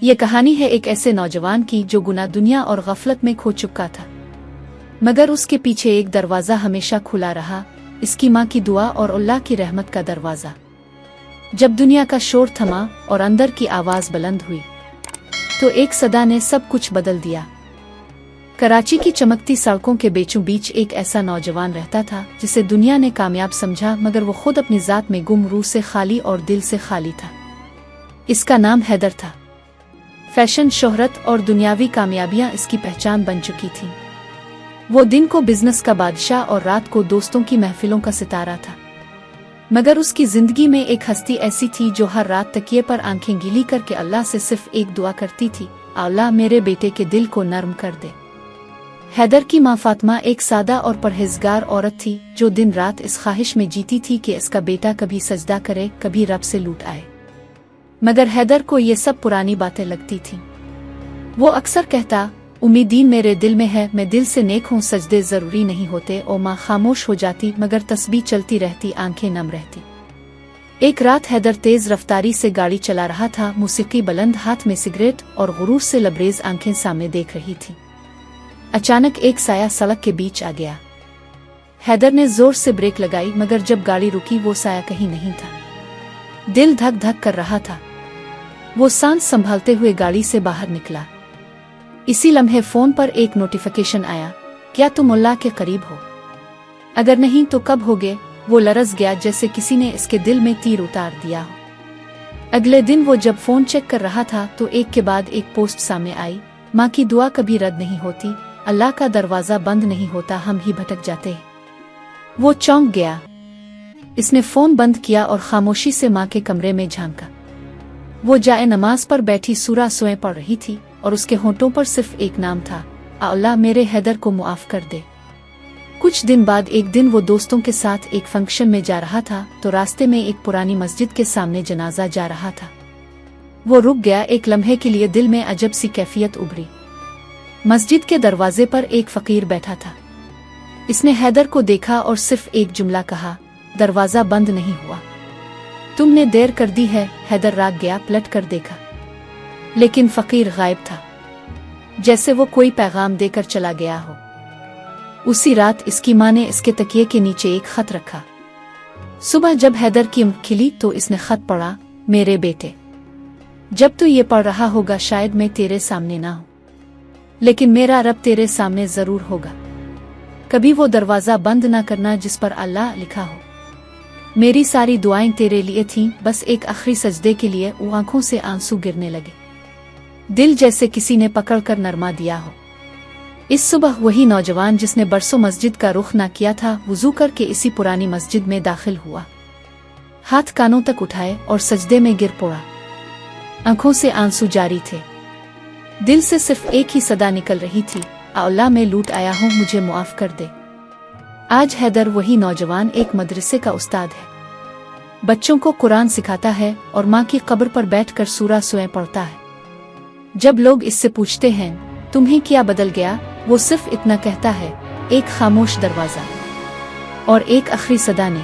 ये कहानी है एक ऐसे नौजवान की जो गुनाह दुनिया और गफलत में खो चुका था, मगर उसके पीछे एक दरवाज़ा हमेशा खुला रहा, इसकी माँ की दुआ और अल्लाह की रहमत का दरवाज़ा। जब दुनिया का शोर थमा और अंदर की आवाज़ बुलंद हुई तो एक सदा ने सब कुछ बदल दिया। कराची की चमकती सड़कों के बीचों बीच एक ऐसा नौजवान रहता था जिसे दुनिया ने कामयाब समझा, मगर वो खुद अपनी ज़ात में गुम, रूह से खाली और दिल से खाली था। इसका नाम हैदर था। फैशन, शोहरत और दुनियावी कामयाबियां इसकी पहचान बन चुकी थीं। वो दिन को बिजनेस का बादशाह और रात को दोस्तों की महफिलों का सितारा था। मगर उसकी जिंदगी में एक हस्ती ऐसी थी जो हर रात तकिए पर आंखें गीली करके अल्लाह से सिर्फ एक दुआ करती थी, अल्लाह मेरे बेटे के दिल को नर्म कर दे। हैदर की माँ फातिमा एक सादा और परहेजगार औरत थी जो दिन रात इस ख्वाहिश में जीती थी कि इसका बेटा कभी सजदा करे, कभी रब से लूट आए। मगर हैदर को ये सब पुरानी बातें लगती थीं। वो अक्सर कहता, उम्मीदीन मेरे दिल में है, मैं दिल से नेक हूँ, सजदे जरूरी नहीं होते। और माँ खामोश हो जाती, मगर तस्बीह चलती रहती, आंखें नम रहती। एक रात हैदर तेज रफ्तारी से गाड़ी चला रहा था, मौसीकी बुलंद, हाथ में सिगरेट और गुरूर से लबरेज आंखें सामने देख रही थी। अचानक एक साया सड़क के बीच आ गया। हैदर ने जोर से ब्रेक लगाई, मगर जब गाड़ी रुकी वो साया कहीं नहीं था। दिल धक धक कर रहा था। वो सांस संभालते हुए गाड़ी से बाहर निकला। इसी लम्हे फोन पर एक नोटिफिकेशन आया, क्या तुम अल्लाह के करीब हो? अगर नहीं तो कब होगे? वो लरज़ गया जैसे किसी ने इसके दिल में तीर उतार दिया हो। अगले दिन वो जब फोन चेक कर रहा था तो एक के बाद एक पोस्ट सामने आई, माँ की दुआ कभी रद्द नहीं होती, अल्लाह का दरवाज़ा बंद नहीं होता, हम ही भटक जाते हैं। वो चौंक गया। इसने फोन बंद किया और खामोशी से माँ के कमरे में झांका। वो जाए नमाज पर बैठी सूरा स्वयं पढ़ रही थी और उसके होंठों पर सिर्फ एक नाम था, अल्लाह मेरे हैदर को मुआफ कर दे। कुछ दिन बाद एक दिन वो दोस्तों के साथ एक फंक्शन में जा रहा था तो रास्ते में एक पुरानी मस्जिद के सामने जनाजा जा रहा था। वो रुक गया। एक लम्हे के लिए दिल में अजब सी कैफियत उभरी। मस्जिद के दरवाजे पर एक फकीर बैठा था। इसने हैदर को देखा और सिर्फ एक जुमला कहा, दरवाजा बंद नहीं हुआ, तुमने देर कर दी है। हैदर राग गया, पलट कर देखा, लेकिन फकीर गायब था, जैसे वो कोई पैगाम देकर चला गया हो। उसी रात इसकी माँ ने इसके तकिए के नीचे एक खत रखा। सुबह जब हैदर की आँख खिली तो इसने खत पढ़ा, मेरे बेटे, जब तू ये पढ़ रहा होगा शायद मैं तेरे सामने ना हूं, लेकिन मेरा रब तेरे सामने जरूर होगा। कभी वो दरवाजा बंद ना करना जिस पर अल्लाह लिखा हो। मेरी सारी दुआएं तेरे लिए थीं, बस एक आखिरी सजदे के लिए। वो आंखों से आंसू गिरने लगे, दिल जैसे किसी ने पकड़कर नरमा दिया हो। इस सुबह वही नौजवान जिसने बरसों मस्जिद का रुख ना किया था, वुजू करके इसी पुरानी मस्जिद में दाखिल हुआ। हाथ कानों तक उठाए और सजदे में गिर पड़ा। आंखों से आंसू जारी थे। दिल से सिर्फ एक ही सदा निकल रही थी, अल्लाह मैं लूट आया हूँ, मुझे मुआफ कर दे। आज हैदर वही नौजवान एक मदरसे का उस्ताद है, बच्चों को कुरान सिखाता है और माँ की कब्र पर बैठकर सूरा स्वयं पढ़ता है। जब लोग इससे पूछते हैं तुम्हें क्या बदल गया, वो सिर्फ इतना कहता है, एक खामोश दरवाजा और एक आखिरी सदा ने।